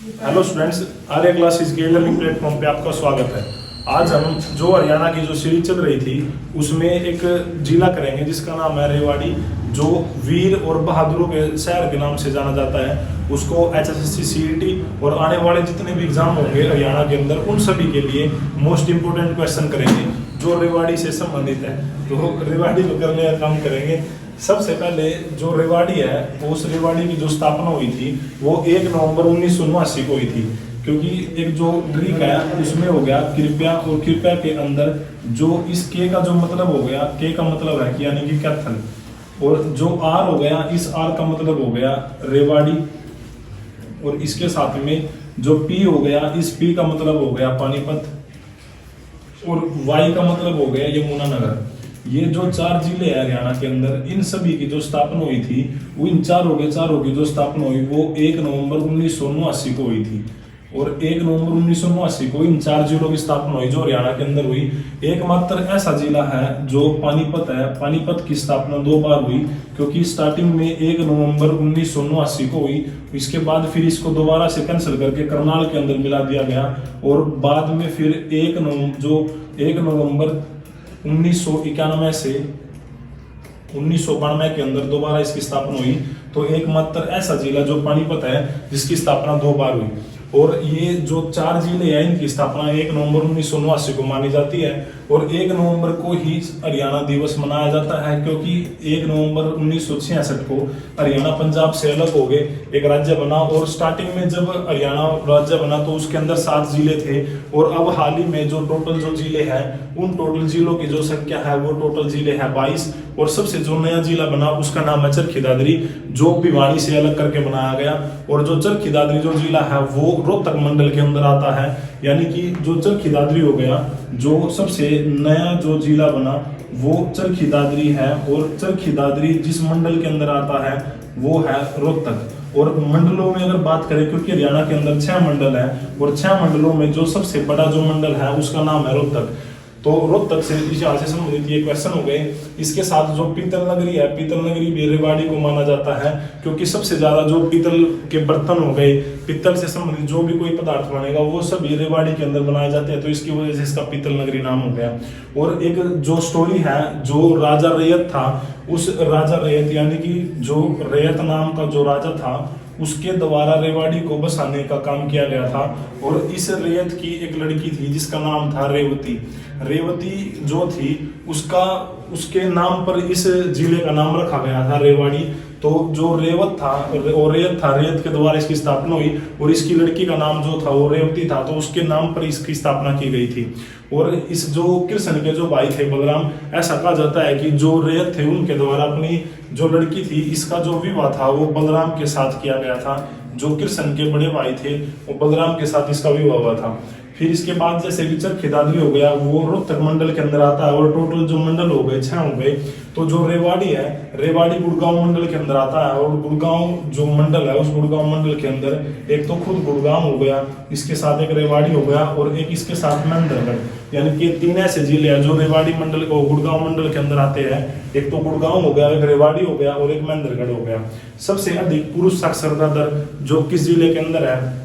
Hello students, Arya classes के learning platform पे आपका स्वागत है। आज हम जो हरियाणा की जो सीरीज चल रही थी उसमें एक जिला करेंगे जिसका नाम है रेवाड़ी, जो वीर और बहादुरों के शहर के नाम से जाना जाता है। उसको एचएसएससी सीईटी और आने वाले जितने भी एग्जाम होंगे हरियाणा के अंदर उन सभी के लिए मोस्ट इंपोर्टेंट क्वेश्चन करेंगे जो रेवाड़ी से संबंधित है। तो रेवाड़ी को करने का काम करेंगे। सबसे पहले जो रेवाड़ी है वो उस रेवाड़ी की जो स्थापना हुई थी वो 1 नवंबर 1979 को हुई थी, क्योंकि एक जो ग्रीक है उसमें हो गया कृपया, और कृपया के अंदर जो इस के का जो मतलब हो गया, के का मतलब है कि यानी कि कैथल, और जो आर हो गया इस आर का मतलब हो गया रेवाड़ी, और इसके साथ में जो पी हो गया इस पी का मतलब हो गया पानीपत, और वाई का मतलब हो गया यमुनानगर। ये जो 4 जिले हैं हरियाणा के अंदर, इन सभी की जो स्थापना हुई थी वो इन चारों की जो स्थापना हुई वो 1 नवंबर 1979 को हुई थी। और 1 नवंबर 1979 को इन 4 जिलों की स्थापना हुई जो हरियाणा के अंदर हुई। एकमात्र ऐसा जिला है जो पानीपत है, पानीपत की स्थापना 2 बार हुई, क्योंकि स्टार्टिंग में 1 नवंबर 1979 को हुई, इसके बाद फिर इसको दोबारा से कैंसिल करके करनाल के अंदर मिला दिया गया, और बाद में फिर 1 नवंबर 1991 से 1992 के अंदर दोबारा इसकी स्थापना हुई। तो एकमात्र ऐसा जिला जो पानीपत है जिसकी स्थापना 2 बार हुई। और ये जो 4 जिले हैं इनकी स्थापना 1 नवंबर 1979 को मानी जाती है, और 1 नवंबर को ही हरियाणा दिवस मनाया जाता है, क्योंकि 1 नवंबर 1966 को हरियाणा पंजाब से अलग हो गए, एक राज्य बना। और स्टार्टिंग में जब हरियाणा राज्य बना तो उसके अंदर 7 जिले थे, और अब हाल ही में जो टोटल जो जिले हैं उन टोटल जिलों की जो संख्या है वो टोटल जिले है 22। और सबसे जो नया जिला बना उसका नाम है चरखी दादरी, जो भिवानी से अलग करके बनाया गया। और जो चरखी दादरी जो जिला है वो रोहतक मंडल के अंदर आता है, यानी कि जो चरखी दादरी हो गया, जो सबसे नया जो जिला बना वो चरखी दादरी है। और चरखी दादरी जिस मंडल के अंदर आता है वो है रोहतक। और मंडलों में अगर बात करें, क्योंकि हरियाणा के अंदर 6 मंडल है, और 6 मंडलों में जो सबसे बड़ा जो मंडल है उसका नाम है रोहतक। तो रोहतक से यहाँ से संबंधित ये क्वेश्चन हो गए। इसके साथ जो पीतल नगरी है, पीतल नगरी भी रेवाड़ी को माना जाता है, क्योंकि सबसे ज्यादा जो पीतल के बर्तन हो गए, पीतल से संबंधित जो भी कोई पदार्थ बनेगा वो सब ये रेवाड़ी के अंदर बनाए जाते हैं, तो इसकी वजह से इसका पीतल नगरी नाम हो गया। और एक जो स्टोरी है, जो राजा रैयत था, उस राजा रैयत यानी कि जो रैयत नाम का जो राजा था उसके द्वारा रेवाड़ी को बसाने का काम किया गया था। और इस रैयत की एक लड़की थी जिसका नाम था रेवती। रेवती जो थी उसके नाम पर इस जिले का नाम रखा गया था रेवाड़ी। तो जो रेवत था और रैयत के द्वारा इसकी स्थापना हुई, और इसकी लड़की का नाम जो था वो रेवती था, तो उसके नाम पर इसकी स्थापना की गई थी। और इस जो कृष्ण के जो भाई थे बलराम, ऐसा कहा जाता है कि जो रैयत थे उनके द्वारा अपनी जो लड़की थी इसका जो विवाह था वो बलराम के साथ किया गया था। जो कृष्ण के बड़े भाई थे वो बलराम के साथ इसका विवाह हुआ था। फिर इसके बाद जैसे कि चरखी दादरी हो गया वो रोहतक मंडल के अंदर आता है, और टोटल जो मंडल हो गए 6 हो गए। तो जो रेवाड़ी है, रेवाड़ी गुड़गांव मंडल के अंदर आता है, और गुड़गांव जो मंडल है उस गुड़गांव मंडल के अंदर एक तो खुद गुड़गांव हो गया, इसके साथ एक रेवाड़ी हो गया, और एक इसके साथ महेंद्रगढ़, यानी कि 3 ऐसे जिले हैं जो रेवाड़ी मंडल को गुड़गांव मंडल के अंदर आते हैं। एक तो गुड़गांव हो गया, एक रेवाड़ी हो गया, और एक महेंद्रगढ़ हो गया। सबसे अधिक पुरुष साक्षरता दर जो किस जिले के अंदर है,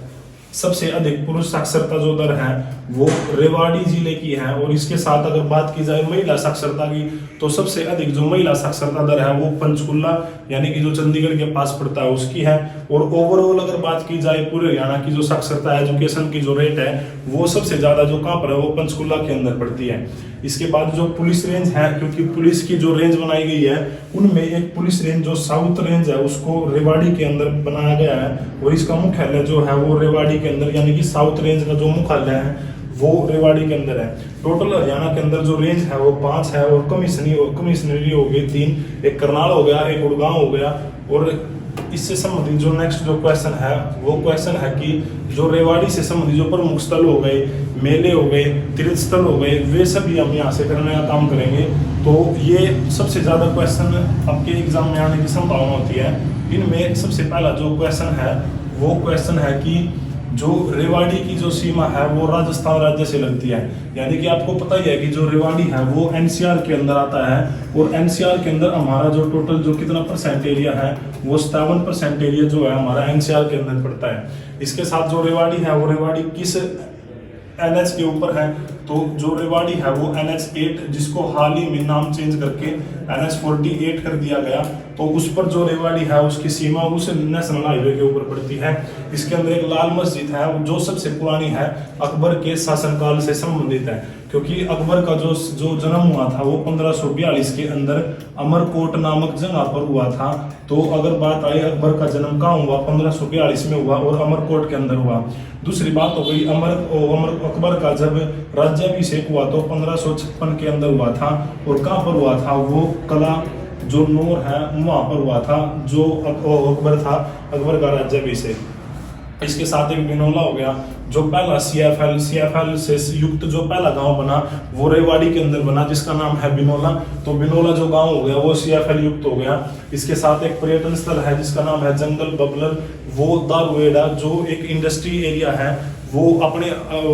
सबसे अधिक पुरुष साक्षरता जो दर है वो रेवाड़ी जिले की है। और इसके साथ अगर बात की जाए महिला साक्षरता की, तो सबसे अधिक जो महिला साक्षरता दर है वो पंचकुला यानी कि जो चंडीगढ़ के पास पड़ता है उसकी है। और ओवरऑल अगर बात की जाए पूरे हरियाणा की जो साक्षरता एजुकेशन की जो रेट है वो सबसे ज्यादा जो कहाँ पर है वो पंचकुला के अंदर पड़ती है। इसके बाद जो पुलिस रेंज है, क्योंकि पुलिस की जो रेंज बनाई गई है उनमें एक पुलिस रेंज जो साउथ रेंज है उसको रेवाड़ी के अंदर बनाया गया है, और इसका मुख्यालय जो है वो रेवाड़ी के अंदर, यानी कि साउथ रेंज का जो मुख्यालय है वो रेवाड़ी के अंदर है। टोटल हरियाणा के अंदर जो रेंज है वो 5 है, और कमिश्नरी हो गई 3, एक करनाल हो गया, एक गुड़गांव हो गया। और इससे संबंधित जो नेक्स्ट जो क्वेश्चन है वो क्वेश्चन है कि जो रेवाड़ी से संबंधित जो प्रमुख स्थल हो गए, मेले हो गए, तीर्थ स्थल हो गए, वे सभी हम यहाँ से करने का काम करेंगे। तो ये सबसे ज्यादा क्वेश्चन आपके एग्जाम में आने की संभावना होती है। इनमें सबसे पहला जो क्वेश्चन है वो क्वेश्चन है कि जो रेवाड़ी की जो सीमा है वो राजस्थान राज्य से लगती है। यानी कि आपको पता ही है कि जो रेवाड़ी है वो एनसीआर के अंदर आता है, और एनसीआर के अंदर हमारा जो टोटल जो कितना परसेंट एरिया है वो 57% एरिया जो है हमारा एनसीआर के अंदर पड़ता है। इसके साथ जो रेवाड़ी है वो रेवाड़ी किस एनएच के ऊपर है, तो जो रेवाड़ी है वो NH8, जिसको हाल ही में नाम चेंज करके NH48 कर दिया गया, तो उस पर जो रेवाड़ी है उसकी सीमा उस नेशनल हाईवे के ऊपर पड़ती है। इसके अंदर एक लाल मस्जिद है जो सबसे पुरानी है, अकबर के शासनकाल से संबंधित है, क्योंकि अकबर का जो जन्म हुआ था वो 1542 के अंदर अमरकोट नामक जगह पर हुआ था। तो अगर बात आई अकबर का जन्म कहाँ हुआ, 1542 में हुआ और अमरकोट के अंदर हुआ। दूसरी बात हो गई अकबर का जब राज्याभिषेक हुआ तो 1556 के अंदर हुआ था, और कहाँ पर हुआ था, वो कला जो नूर है वहां पर हुआ था, जो अकबर था, अकबर का राज्याभिषेक। इसके साथ एक बिनोला हो गया, जो पहला सीएफएल से युक्त जो पहला गांव बना वो रेवाड़ी के अंदर बना, जिसका नाम है बिनोला। तो बिनोला जो गांव हो गया वो सीएफएल युक्त हो गया। इसके साथ एक पर्यटन स्थल है जिसका नाम है जंगल बबलर, वो दारुएड़ा जो एक इंडस्ट्री एरिया है, वो अपने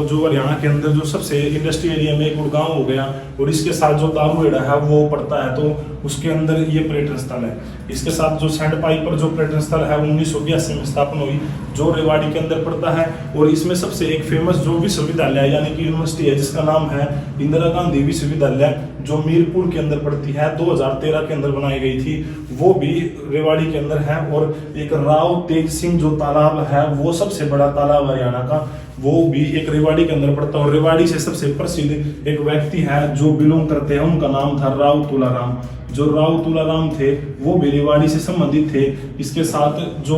जो हरियाणा के अंदर जो सबसे इंडस्ट्री एरिया में एक गुड़गांव हो गया, और इसके साथ जो दारुएड़ा है वो पड़ता है, तो उसके अंदर ये पर्यटन स्थल है। इसके साथ जो सैंड पाइपर जो पर्यटन स्थल है 1982 में स्थापना हुई, जो रेवाड़ी के अंदर पड़ता है, और इसमें सबसे एक फेमस जो विश्वविद्यालय यानी कि यूनिवर्सिटी है जिसका नाम है इंदिरा गांधी विश्वविद्यालय, जो मीरपुर के अंदर पड़ती है, 2013 के अंदर बनाई गई थी, वो भी रेवाड़ी के अंदर है। और एक राव तेज सिंह जो तालाब है वो सबसे बड़ा तालाब हरियाणा का, वो भी एक रेवाड़ी के अंदर पड़ता है। और रेवाड़ी से सबसे प्रसिद्ध एक व्यक्ति है जो बिलोंग करते हैं, उनका नाम था राव तुलाराम। जो राव तुलाराम थे वो भी रेवाड़ी से संबंधित थे। इसके साथ जो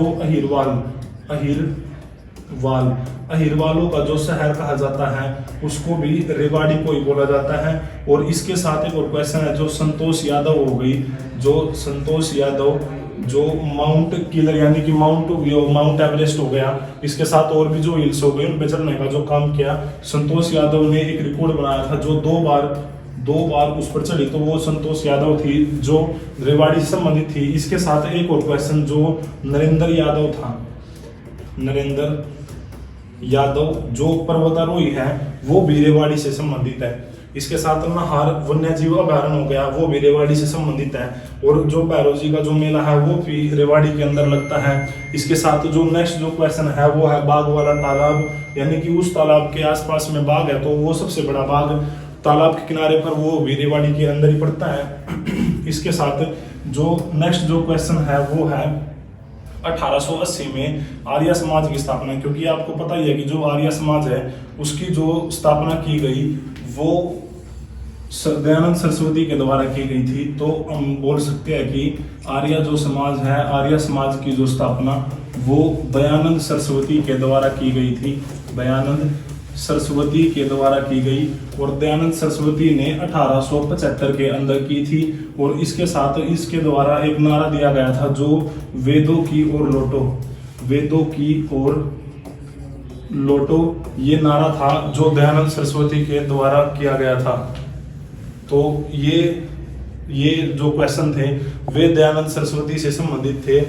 अहिरवालों का जो शहर कहा जाता है उसको भी रेवाड़ी को ही बोला जाता है। और इसके साथ एक और क्वेश्चन है जो संतोष यादव हो गई, जो संतोष यादव जो माउंट किलर यानी कि माउंट एवरेस्ट हो गया, इसके साथ और भी जो हिल्स हो गए उन पे चढ़ने का जो काम किया संतोष यादव ने, एक रिकॉर्ड बनाया था जो दो बार उस पर चढ़ी, तो वो संतोष यादव थी जो रेवाड़ी से संबंधित थी। इसके साथ एक और क्वेश्चन जो नरेंद्र यादव था, नरेंद्र यादव जो पर्वतारोही है वो भी रेवाड़ी से संबंधित है। इसके साथ नाहर वन्यजीव अभयारण्य हो गया, वो भी रेवाड़ी से संबंधित है। और जो भैरव जी का जो मेला है वो भी रेवाड़ी के अंदर लगता है। इसके साथ जो नेक्स्ट जो क्वेश्चन है वो है बाग वाला तालाब, यानी कि उस तालाब के आसपास में बाग है, तो वो सबसे बड़ा बाग तालाब के किनारे पर वो भी रेवाड़ी के अंदर ही पड़ता है। इसके साथ जो नेक्स्ट जो क्वेश्चन है वो है 1880 में आर्य समाज की स्थापना, क्योंकि आपको पता ही है कि जो आर्य समाज है उसकी जो स्थापना की गई वो दयानंद सरस्वती के द्वारा की गई थी। तो हम बोल सकते हैं कि आर्य जो समाज है, आर्य समाज की जो स्थापना वो दयानंद सरस्वती के द्वारा की गई थी, दयानंद सरस्वती के द्वारा की गई। और दयानंद सरस्वती ने 1875 के अंदर की थी। और इसके साथ इसके द्वारा एक नारा दिया गया था जो वेदों की ओर लौटो, वेदों की ओर लौटो, ये नारा था जो दयानंद सरस्वती के द्वारा किया गया था। तो ये जो क्वेश्चन थे वे दयानंद सरस्वती से संबंधित थे।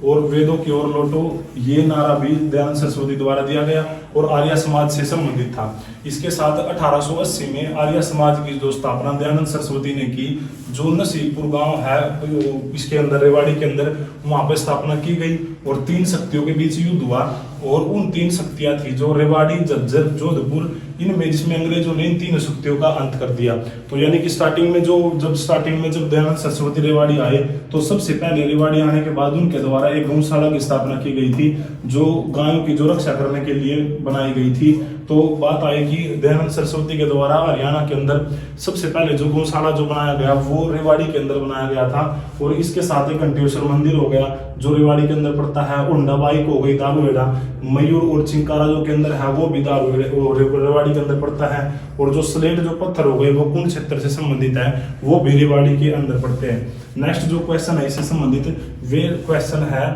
और वेदों की ओर लौटो ये नारा भी दयानंद सरस्वती द्वारा दिया गया और आर्य समाज से संबंधित था। इसके साथ 1880 में आर्य समाज की जो स्थापना दयानंद सरस्वती ने की, जो नसीबपुर गांव है इसके अंदर रेवाड़ी के अंदर, वहां पर स्थापना की गई और 3 शक्तियों के बीच युद्ध हुआ। और उन 3 शक्तियां थी जो रेवाड़ी, झज्जर, जोधपुर, इनमें जिसमें अंग्रेजों ने इन 3 शक्तियों का अंत कर दिया। तो यानी कि स्टार्टिंग में जब दयानंद सरस्वती रेवाड़ी आए तो सबसे पहले रेवाड़ी आने के बाद उनके द्वारा एक गौशाला की स्थापना की गई थी जो गायों की जो रक्षा करने के लिए बनाई गई थी। तो बात आई कि दयानंद सरस्वती के द्वारा हरियाणा के अंदर सबसे पहले जो गौशाला जो बनाया गया वो रेवाड़ी के अंदर बनाया गया था। और इसके साथ ही घंटेश्वर मंदिर हो गया जो रेवाड़ी के अंदर पड़ता है, और नवाई को हो गई दारुएड़ा, मयूर और चिंकारा जो के अंदर है वो भी रेवाड़ी के अंदर पड़ता है। और जो स्लेट जो पत्थर हो गए वो कुंड क्षेत्र से संबंधित है, वो भी रेवाड़ी के अंदर पड़ते हैं। नेक्स्ट जो क्वेश्चन है इससे संबंधित वे क्वेश्चन है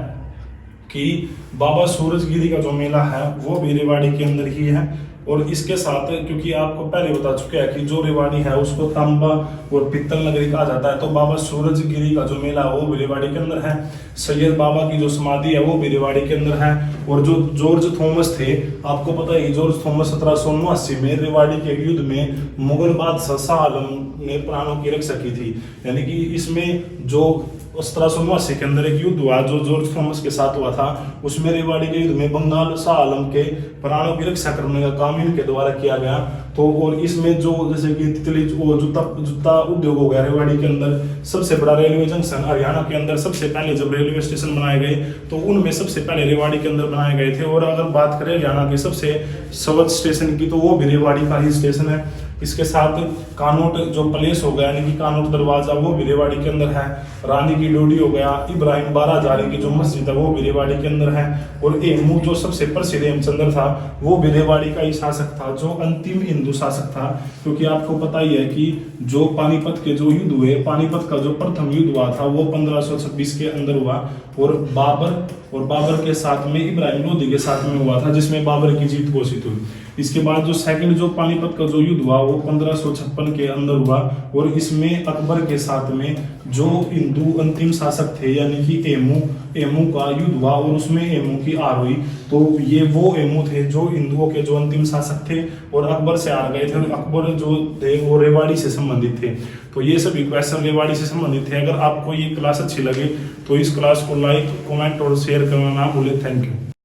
कि बाबा सूरजगिरी का जो मेला है वो भी रेवाड़ी के अंदर ही है। और इसके साथ क्योंकि आपको पहले बता चुके हैं कि जो रेवाड़ी है उसको तांबा और पित्तल नगरी कहा जाता है, तो बाबा सूरजगिरी का जो मेला है वो भी रेवाड़ी के अंदर है। सैयद बाबा की जो समाधि है वो भी रेवाड़ी के अंदर है। और जो जॉर्ज थॉमस थे, आपको पता है जॉर्ज थॉमस 1779 में रेवाड़ी के युद्ध में मुगल बादशाह शाह आलम ने प्राणों की रक्षा की थी। यानी कि इसमें जो 1779 के अंदर एक युद्ध हुआ जो जॉर्ज थॉमस के साथ हुआ था, उसमें रेवाड़ी के युद्ध में बंगाल शाह आलम के प्राणों की रक्षा करने का काम इनके द्वारा किया गया। तो और इसमें जो जैसे कि तितली वो जूता उद्योग हो गया रेवाड़ी के अंदर, सबसे बड़ा रेलवे जंक्शन हरियाणा के अंदर सबसे पहले जब रेलवे स्टेशन बनाए गए तो उनमें सबसे पहले रेवाड़ी के अंदर बनाए गए थे। और अगर बात करें हरियाणा के सबसे सर्वोच्च स्टेशन की तो वो भी रेवाड़ी का ही स्टेशन है। इसके साथ कानोट जो प्लेस हो गया यानी कि कानोट दरवाजा वो भी रेवाड़ी के अंदर है। रानी की डोडी हो गया, इब्राहिम बाराजारी की जो मस्जिद है वो भी रेवाड़ी के अंदर है। और एमू जो सबसे प्रसिद्ध हेमचंद्र था वो भी रेवाड़ी का ही शासक था, जो अंतिम हिंदू शासक था। क्योंकि आपको पता ही है कि जो पानीपत के जो युद्ध हुए, पानीपत का जो प्रथम युद्ध हुआ था वो 1526 के अंदर हुआ। और बाबर के साथ में इब्राहिम लोदी के साथ में हुआ था, जिसमें बाबर की जीत घोषित हुई। इसके बाद जो सेकंड जो पानीपत का जो युद्ध हुआ वो 1556 के अंदर हुआ। और इसमें अकबर के साथ में जो हिंदू अंतिम शासक थे यानी कि एमू का युद्ध हुआ और उसमें एमू की हार हुई। तो ये वो एमू थे जो हिंदुओं के जो अंतिम शासक थे और अकबर से हार गए थे। और अकबर जो थे वो रेवाड़ी से संबंधित थे। तो ये सभी क्वेश्चन रेवाड़ी से संबंधित थे। अगर आपको ये क्लास अच्छी लगे तो इस क्लास को लाइक, कमेंट और शेयर करना ना भूले। Thank you.